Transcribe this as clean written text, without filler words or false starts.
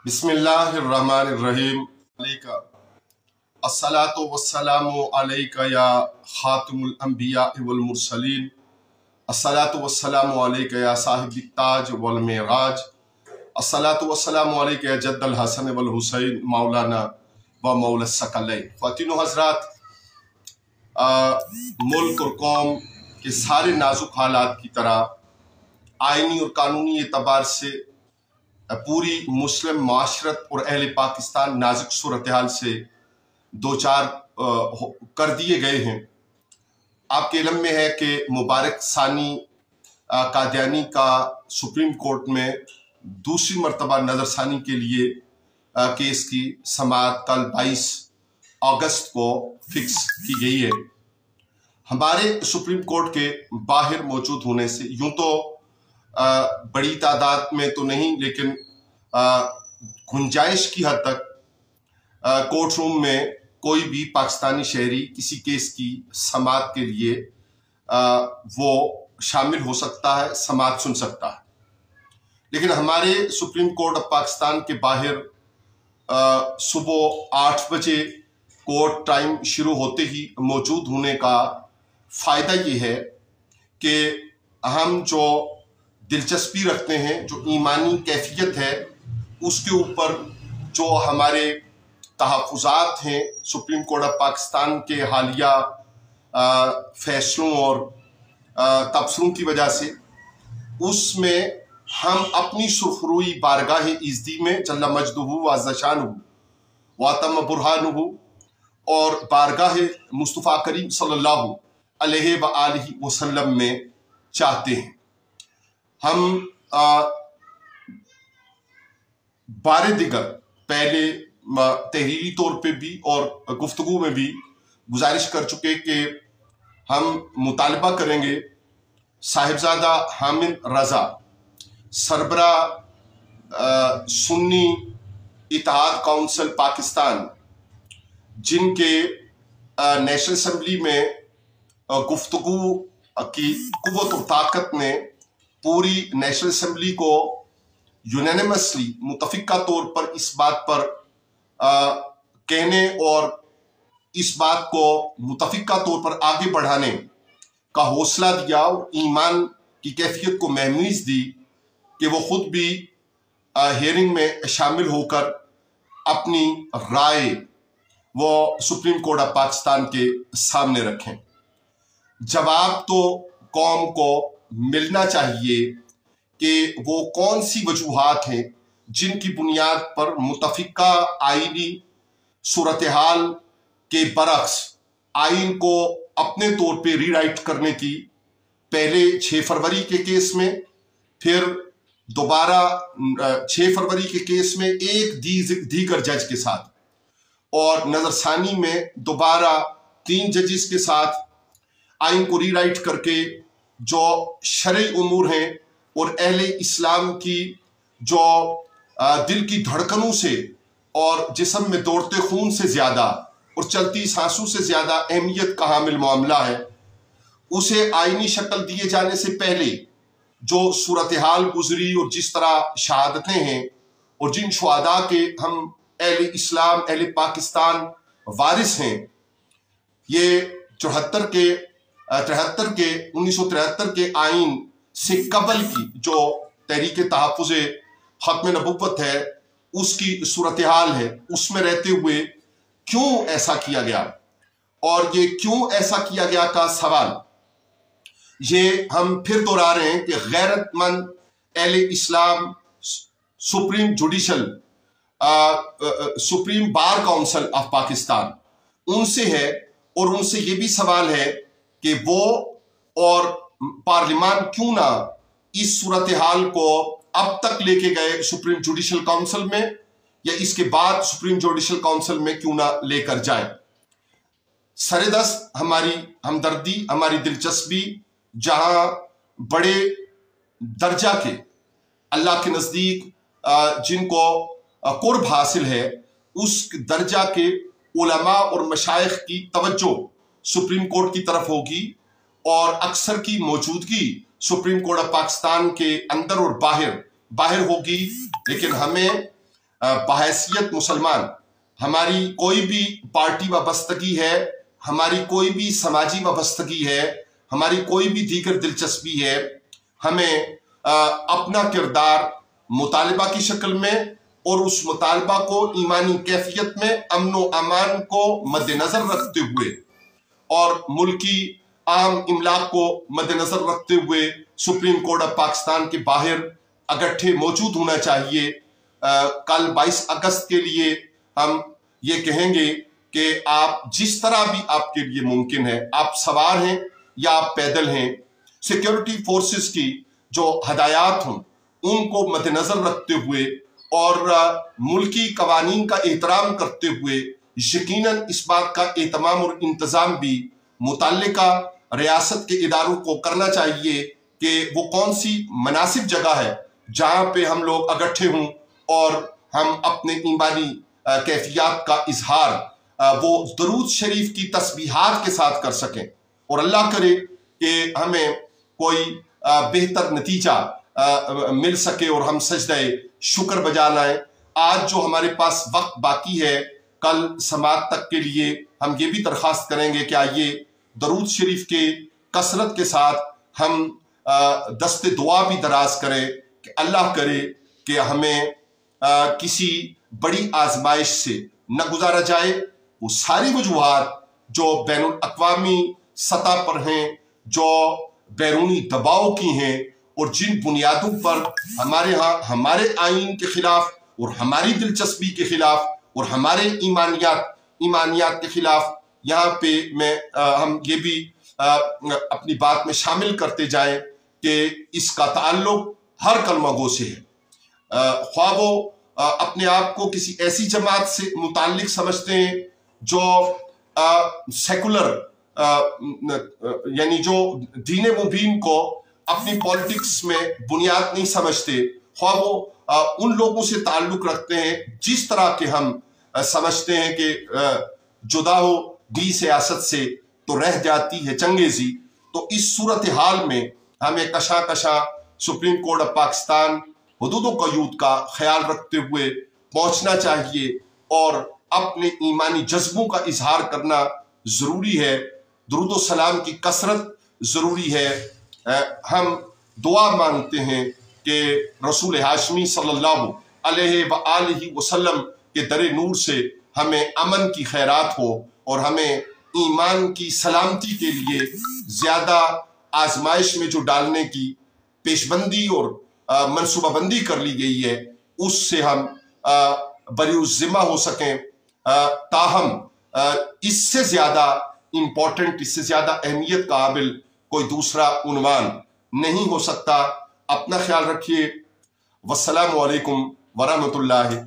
बिस्मिल्लाहिर्रहमानिर्रहीम। अस्सलातु वस्सलामु अलैका या खातिमुल अंबिया वल मुरसलीन। अस्सलातु वस्सलामु अलैका या साहिबित ताज वल मेराज। अस्सलातु वस्सलामु अलैका या जद्दल हसन वल हुसैन मौलाना व मौला सकलैन। ख्वातीनो हज़रात, मुल्क और कौम के सारे नाजुक हालात की तरह आइनी और कानूनी एतबार से पूरी मुस्लिम माशरत और अहले पाकिस्तान नाजुक सूरत हाल से दो चार कर दिए गए हैं। आपके इल्म में है कि मुबारक सानी कादियानी का सुप्रीम कोर्ट में दूसरी मरतबा नज़रसानी के लिए केस की समाअत कल 22 अगस्त को फिक्स की गई है। हमारे सुप्रीम कोर्ट के बाहर मौजूद होने से यूं तो बड़ी तादाद में तो नहीं, लेकिन गुंजाइश की हद तक कोर्ट रूम में कोई भी पाकिस्तानी शहरी किसी केस की समाअत के लिए वो शामिल हो सकता है, समाअत सुन सकता है। लेकिन हमारे सुप्रीम कोर्ट ऑफ पाकिस्तान के बाहर सुबह 8 बजे कोर्ट टाइम शुरू होते ही मौजूद होने का फ़ायदा ये है कि हम जो दिलचस्पी रखते हैं, जो ईमानी कैफियत है, उसके ऊपर जो हमारे तहफ़्फ़ुज़ात हैं सुप्रीम कोर्ट ऑफ पाकिस्तान के हालिया फैसलों और तबसरों की वजह से, उसमें हम अपनी सुरखरुई बारगाह इज़्दी में जल्ला मजदुहु व अज़्ज़ा शानुहु व तम बुरहानुहु और बारगाह मुस्तफ़ा करीम सल्लल्लाहु अलैहि व आलिहि वसल्लम में चाहते हैं। हम बारे दिगर पहले तहरीरी तौर पे भी और गुफ्तगू में भी गुजारिश कर चुके कि हम मुतालबा करेंगे साहिबजादा हामिद रज़ा सरबरा सुन्नी इत्तेहाद काउंसिल पाकिस्तान, जिनके नेशनल असम्बली में गुफ्तगू की कुव्वत और ताकत ने पूरी नेशनल असम्बली को यूनानिमसली मुतफिका तौर पर इस बात पर कहने और इस बात को मुतफिका तौर पर आगे बढ़ाने का हौसला दिया और ईमान की कैफियत को महमीज दी कि वो खुद भी हियरिंग में शामिल होकर अपनी राय वो सुप्रीम कोर्ट ऑफ पाकिस्तान के सामने रखें। जवाब तो कौम को मिलना चाहिए कि वो कौन सी वजूहात हैं जिनकी बुनियाद पर मुतफिका आईनी सूरत हाल के बरक्स आइन को अपने तौर पे रीराइट करने की, पहले 6 फरवरी के केस में, फिर दोबारा 6 फरवरी के केस में एक दीगर जज के साथ, और नज़रसानी में दोबारा 3 जजेस के साथ आइन को रीराइट करके जो शरई उमूर हैं और अहले इस्लाम की जो दिल की धड़कनों से और जिस्म में दौड़ते खून से ज़्यादा और चलती सांसों से ज़्यादा अहमियत का हामिल मामला है, उसे आइनी शक्ल दिए जाने से पहले जो सूरत हाल गुजरी और जिस तरह शहादतें हैं और जिन शुहदा के हम अहले इस्लाम अहले पाकिस्तान वारिस हैं, ये 1973 के आइन से कबल की जो तहरीक तहफ़्फ़ुज़ ख़त्म नबुव्वत है, उसकी सूरत हाल है, उसमें रहते हुए क्यों ऐसा किया गया और ये क्यों ऐसा किया गया का सवाल ये हम फिर दोहरा रहे हैं कि गैरतमंद अहले इस्लाम Supreme Bar Council of Pakistan उनसे है, और उनसे ये भी सवाल है कि वो और पार्लियामान क्यों ना इस सूरत हाल को अब तक लेके गए सुप्रीम जुडिशल काउंसिल में, या इसके बाद सुप्रीम जुडिशल काउंसिल में क्यों ना लेकर जाए। सरेदस्त हमारी हमदर्दी, हमारी दिलचस्पी जहां बड़े दर्जा के अल्लाह के नज़दीक जिनको कुर्ब हासिल है, उस दर्जा के उलमा और मशाइख की तवज्जो सुप्रीम कोर्ट की तरफ होगी और अक्सर की मौजूदगी सुप्रीम कोर्ट ऑफ पाकिस्तान के अंदर और बाहर होगी। लेकिन हमें बहैसियत मुसलमान हमारी कोई भी पार्टी वाबस्तगी है, हमारी कोई भी समाजी वाबस्तगी है, हमारी कोई भी दीगर दिलचस्पी है, हमें अपना किरदार मुतालबा की शक्ल में और उस मुतालबा को ईमानी कैफियत में अमन व अमान को मद्देनजर रखते हुए और मुल्की आम इमलाक को मद्देनजर रखते हुए सुप्रीम कोर्ट ऑफ पाकिस्तान के बाहर इकट्ठे मौजूद होना चाहिए। कल 22 अगस्त के लिए हम ये कहेंगे कि आप जिस तरह भी आपके लिए मुमकिन है, आप सवार हैं या आप पैदल हैं, सिक्योरिटी फोर्सेस की जो हदायत हों उनको मद्देनजर रखते हुए और मुल्की कवानीन का एहतराम करते हुए यकीनन इस बात का एहतमाम और इंतजाम भी मुतल्लिका रियासत के इदारों को करना चाहिए कि वो कौन सी मुनासिब जगह है जहाँ पे हम लोग इकट्ठे हों और हम अपने ईमानी कैफियत का इजहार वो दरूद शरीफ की तस्बीहात के साथ कर सकें और अल्लाह करे कि हमें कोई बेहतर नतीजा मिल सके और हम सजदे शुक्र बजा लाएं। आज जो हमारे पास वक्त बाकी है, कल समात तक के लिए हम ये भी दरख्वास्त करेंगे कि आइए दरूद शरीफ के कसरत के साथ हम दस्ते दुआ भी दराज करें कि अल्लाह करे कि हमें किसी बड़ी आजमाइश से न गुजारा जाए। वो सारी वजूहात जो बैनुल अक़वामी सतह पर हैं, जो बैरूनी दबाव की हैं और जिन बुनियादों पर हमारे यहाँ हमारे आइन के खिलाफ और हमारी दिलचस्पी के खिलाफ और हमारे ईमानियात के खिलाफ, यहाँ पे हम ये भी अपनी बात में शामिल करते जाएं कि इसका ताल्लुक हर कलमागो से है। ख्वाह वो अपने आप को किसी ऐसी जमात से मुताल्लिक समझते हैं जो सेकुलर यानी जो दीन मुबीन को अपनी पॉलिटिक्स में बुनियाद नहीं समझते, ख्वाह वो उन लोगों से ताल्लुक रखते हैं जिस तरह के हम समझते हैं कि जुदा हो दी सियासत से तो रह जाती है चंगेजी। तो इस सूरत हाल में हमें कशा कशा सुप्रीम कोर्ट ऑफ पाकिस्तान हुदूद क़यूद का ख्याल रखते हुए पहुंचना चाहिए और अपने ईमानी जज्बों का इजहार करना ज़रूरी है। दुरूद व सलाम की कसरत ज़रूरी है। हम दुआ मांगते हैं कि रसूल हाशमी सल्लल्लाहु अलैहि वसल्लम के दरे नूर से हमें अमन की खैरात हो और हमें ईमान की सलामती के लिए ज़्यादा आजमाइश में जो डालने की पेशबंदी और मनसूबाबंदी कर ली गई है उससे हम बरीउज़्ज़िम्मा हो सकें। ताहम इससे ज़्यादा इम्पोर्टेंट, इससे ज़्यादा अहमियत का काबिल कोई दूसरा उन्वान नहीं हो सकता। अपना ख्याल रखिए। वस्सलामु अलैकुम वरहमतुल्लाहि